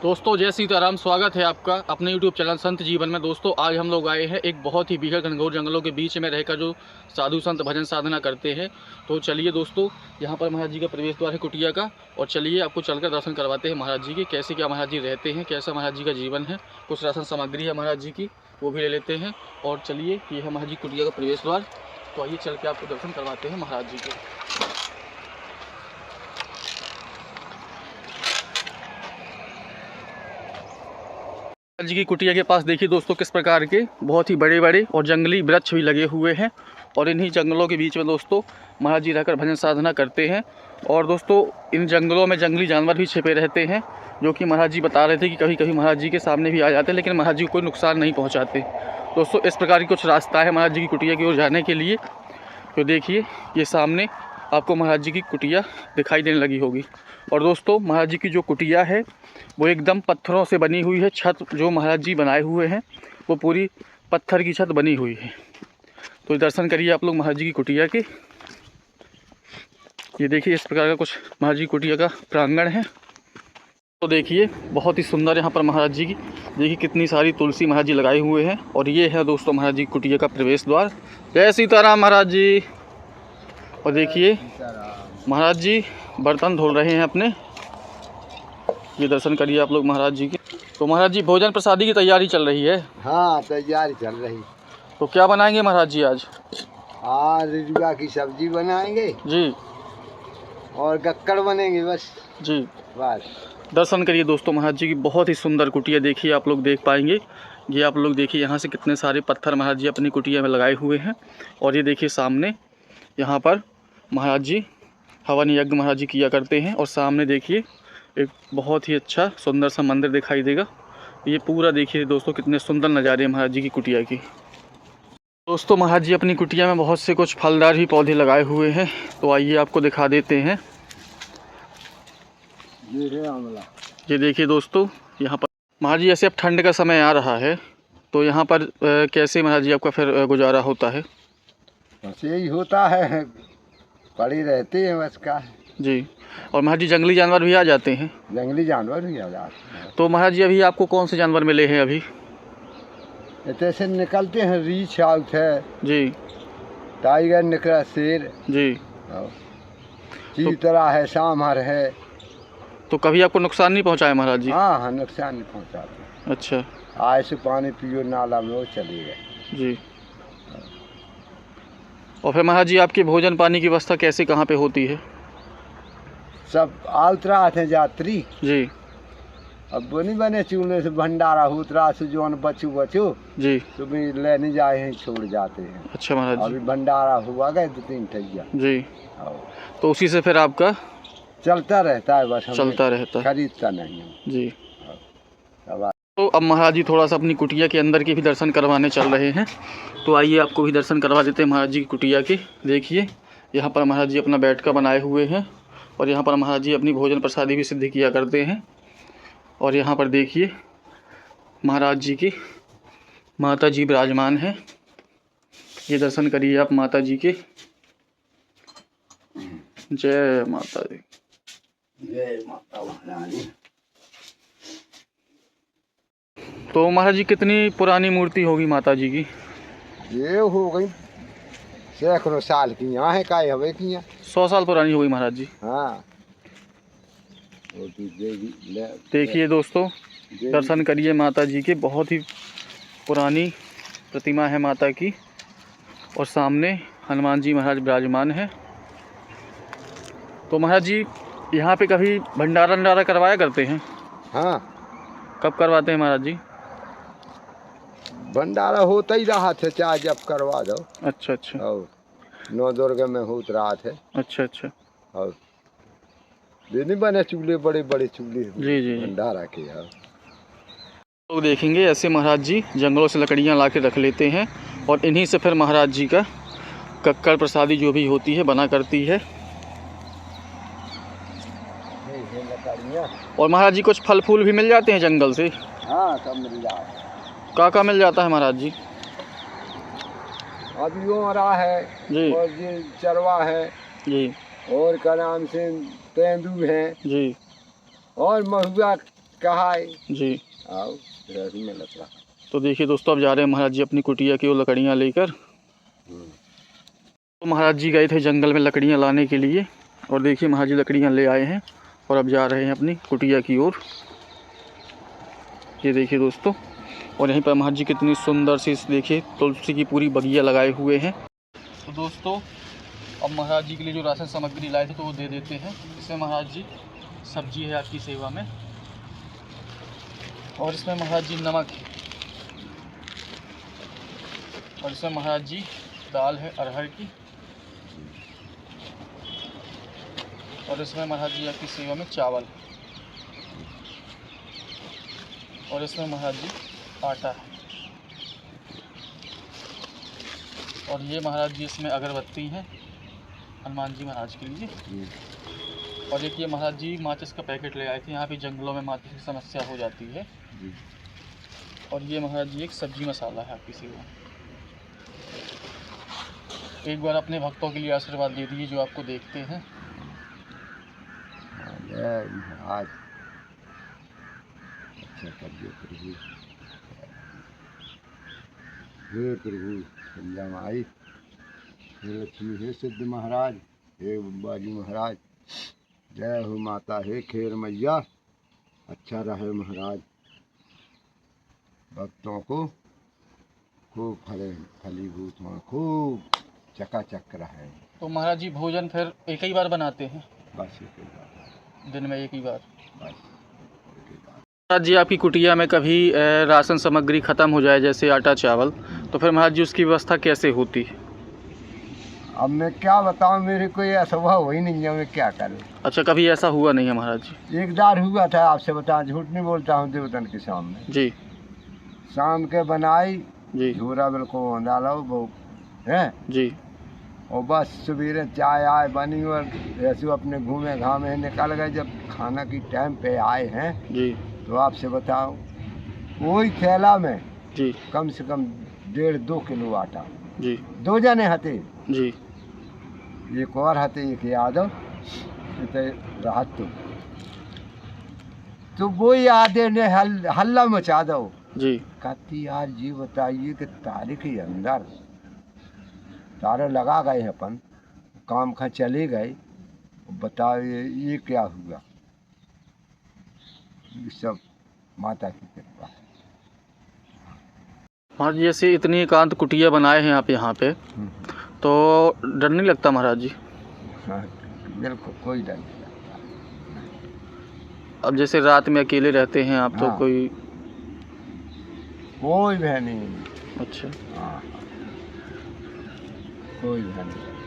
दोस्तों जय सीताराम, स्वागत है आपका अपने YouTube चैनल संत जीवन में। दोस्तों आज हम लोग आए हैं एक बहुत ही भीषण घनघोर जंगलों के बीच में रहकर जो साधु संत भजन साधना करते हैं। तो चलिए दोस्तों, यहाँ पर महाराज जी का प्रवेश द्वार है कुटिया का, और चलिए आपको चलकर दर्शन करवाते हैं महाराज जी के। कैसे क्या महाराज जी रहते हैं, कैसा महाराज जी का जीवन है, कुछ राशन सामग्री है महाराज जी की, वो भी ले लेते हैं। और चलिए, ये है महाराज जी कुटिया का प्रवेश द्वार। तो आइए चल के आपको दर्शन करवाते हैं महाराज जी के। जी की कुटिया के पास देखिए दोस्तों, किस प्रकार के बहुत ही बड़े बड़े और जंगली वृक्ष भी लगे हुए हैं, और इन्हीं जंगलों के बीच में दोस्तों महाराज जी रहकर भजन साधना करते हैं। और दोस्तों इन जंगलों में जंगली जानवर भी छिपे रहते हैं, जो कि महाराज जी बता रहे थे कि कभी कभी महाराज जी के सामने भी आ जाते हैं, लेकिन महाराज जी को कोई नुकसान नहीं पहुँचाते। दोस्तों इस प्रकार की कुछ रास्ता है महाराज जी की कुटिया की ओर जाने के लिए। तो देखिए, ये सामने आपको महाराज जी की कुटिया दिखाई देने लगी होगी। और दोस्तों महाराज जी की जो कुटिया है वो एकदम पत्थरों से बनी हुई है। छत जो महाराज जी बनाए हुए हैं वो पूरी पत्थर की छत बनी हुई है। तो दर्शन करिए आप लोग महाराज जी की कुटिया के। ये देखिए, इस प्रकार का कुछ महाराज जी की कुटिया का प्रांगण है। तो देखिए, बहुत ही सुंदर यहाँ पर महाराज जी की देखिए कितनी सारी तुलसी महाराज जी लगाए हुए हैं। और ये है दोस्तों महाराज जी की कुटिया का प्रवेश द्वार। जय सीताराम महाराज जी। और देखिए महाराज जी बर्तन धो रहे हैं अपने। ये दर्शन करिए आप लोग महाराज जी के। तो महाराज जी भोजन प्रसादी की तैयारी चल रही है। हाँ, तैयारी चल रही। तो क्या बनाएंगे महाराज जी आज? आज रिजवा की सब्जी बनाएंगे जी, और गक्कड़ बनेंगे बस जी। बस। दर्शन करिए दोस्तों महाराज जी की, बहुत ही सुंदर कुटिया देखिए, आप लोग देख पाएंगे। ये आप लोग देखिए, यहाँ से कितने सारे पत्थर महाराज जी अपनी कुटिया में लगाए हुए हैं। और ये देखिए सामने यहाँ पर महाराज जी हवन यज्ञ महाराज जी किया करते हैं। और सामने देखिए एक बहुत ही अच्छा सुंदर सा मंदिर दिखाई देगा। ये पूरा देखिए दोस्तों कितने सुंदर नज़ारे हैं महाराज जी की कुटिया की। दोस्तों महाराज जी अपनी कुटिया में बहुत से कुछ फलदार भी पौधे लगाए हुए हैं। तो आइए आपको दिखा देते हैं। ये देखिए दोस्तों, यहाँ पर महाराज जी ऐसे अब ठंड का समय आ रहा है, तो यहाँ पर कैसे महाराज जी आपका फिर गुजारा होता है? बस यही होता है, पड़ी रहते हैं बस का जी। और महाराज जी जंगली जानवर भी आ जाते हैं? जंगली जानवर भी आ जाते हैं। तो महाराज जी अभी आपको कौन से जानवर मिले हैं अभी? इतने से निकलते हैं, रीछ आउट है जी, टाइगर निकला, शेर जी। चीतरा है, सांभर है। तो कभी आपको नुकसान नहीं पहुंचाया महाराज जी? हाँ हाँ, नुकसान नहीं पहुँचाते। अच्छा। आए से पानी पियो नाला में, वो चले गए। जी। और फिर महाराज जी आपकी भोजन पानी की व्यवस्था कैसे कहाँ पे होती है? सब आउतरा थे यात्री जी, अब वो नहीं बने चूल्हे से भंडारा उतरा से जो बचू जी। तो भी लेने जाए हैं, छोड़ जाते हैं। अच्छा महाराज जी। अभी भंडारा हुआ गए 2-3 ठैया जी। तो उसी से फिर आपका चलता रहता है बस, चलता रहता है, खरीदता नहीं है जी। तो अब महाराज जी थोड़ा सा अपनी कुटिया के अंदर के भी दर्शन करवाने चल रहे हैं। तो आइए आपको भी दर्शन करवा देते हैं महाराज जी की कुटिया के। देखिए यहाँ पर महाराज जी अपना बैठका बनाए हुए हैं, और यहाँ पर महाराज जी अपनी भोजन प्रसादी भी सिद्ध किया करते हैं। और यहाँ पर देखिए महाराज जी की माता जी विराजमान हैं। ये दर्शन करिए आप माता जी के। जय माता दी। जय माता रानी। तो महाराज जी कितनी पुरानी मूर्ति होगी माता जी की? ये हो गई सैकड़ों साल की, यहाँ है काय हवे की, 100 साल पुरानी होगी महाराज जी। हाँ। देखिए दोस्तों, दर्शन करिए माता जी के। बहुत ही पुरानी प्रतिमा है माता की, और सामने हनुमान जी महाराज विराजमान है। तो महाराज जी यहाँ पे कभी भंडारा करवाया करते हैं? हाँ। कब करवाते हैं महाराज जी? भंडारा होता ही रहा था, चाहे जब करवा दो। अच्छा अच्छा। और 9 दुर्गा में होता रहा था। अच्छा अच्छा। और नहीं बने चूल्हे, बड़े बड़े चूल्हे जी जी भंडारा के। लोग देखेंगे ऐसे महाराज जी जंगलों से लकड़ियाँ ला के रख लेते हैं, और इन्हीं से फिर महाराज जी का कक्कड़ प्रसादी जो भी होती है बना करती है। और महाराज जी कुछ फल फूल भी मिल जाते हैं जंगल से? हाँ, सब मिल जाता है। का मिल जाता है महाराज जी? अभी ओरा है जी, और ये चरवा है जी, और का नाम से तेंदू है जी, और महुआ कहा है जी। आओ रही में लकड़ा। तो देखिए दोस्तों, अब जा रहे हैं महाराज जी अपनी कुटिया की ओर लकड़ियाँ लेकर। तो महाराज जी गए थे जंगल में लकड़ियाँ लाने के लिए, और देखिए महाराज जी लकड़ियाँ ले आए हैं और अब जा रहे हैं अपनी कुटिया की ओर। ये देखिए दोस्तों, और यहीं पर महाराज जी कितनी सुंदर सी देखिए तुलसी की पूरी बगिया लगाए हुए हैं। तो दोस्तों, अब महाराज जी के लिए जो राशन सामग्री लाए थे तो वो दे देते हैं। इसमें महाराज जी सब्जी है आपकी सेवा में, और इसमें महाराज जी नमक है, और इसमें महाराज जी दाल है अरहर की, और इसमें महाराज जी आपकी सेवा में चावल, और इसमें महाराज जी आटा है, और ये महाराज जी इसमें अगरबत्ती है हनुमान जी महाराज के लिए, और एक ये महाराज जी माचिस का पैकेट ले आए थे। यहाँ पे जंगलों में माचिस की समस्या हो जाती है। और ये महाराज जी एक सब्जी मसाला है आपकी सेवा। एक बार अपने भक्तों के लिए आशीर्वाद दे दीजिए जो आपको देखते हैं। आज अच्छा करिए प्रभु, हे प्रभु संजमाई, हे लक्ष्मी, हे सिद्ध महाराज, हे बाजी महाराज, जय हो माता, हे खेर मैया, अच्छा रहे महाराज, भक्तों को खूब फलीभूत हो, खूब चकाचक रहे। तो महाराज जी भोजन फिर एक ही बार बनाते हैं? बस एक ही बार, दिन में एक ही बार? बस। महाराज जी आपकी कुटिया में कभी राशन सामग्री ख़त्म हो जाए जैसे आटा चावल, तो फिर महाराज जी उसकी व्यवस्था कैसे होती है? अब मैं क्या बताऊं, मेरे को ये स्वभाव ही नहीं है, मैं क्या करूं। अच्छा, कभी ऐसा हुआ नहीं है महाराज जी? एक बार हुआ था, आपसे बताऊं, झूठ नहीं बोलता हूँ देवतन के सामने। जी शाम के बनाई जी झूरा बिल्कुल डालो वो है जी। और बस सवेरे चाय आए बनी और ऐसे अपने घूमे घामे निकल गए। जब खाना की टाइम पे आए हैं जी तो आपसे बताओ, वही थैला में जी कम से कम 1.5-2 किलो आटा, जी 2 जने हते, जी एक और हते, एक यादव राहत तो वही आधे ने हल्ला मचा दो जी। कहती यार जी बताइए कि तारीख के अंदर तारे लगा गए अपन, काम खा चले गए, बताओ ये क्या हुआ। ये सब माता की कृपा है। महाराज जी जैसे इतनी एकांत कुटिया बनाए हैं आप यहाँ पे, तो डर नहीं लगता महाराज जी? हाँ, बिल्कुल कोई डर नहीं लगता। अब जैसे रात में अकेले रहते हैं आप, तो हाँ। कोई कोई भय नहीं। अच्छा। हाँ, कोई भय नहीं।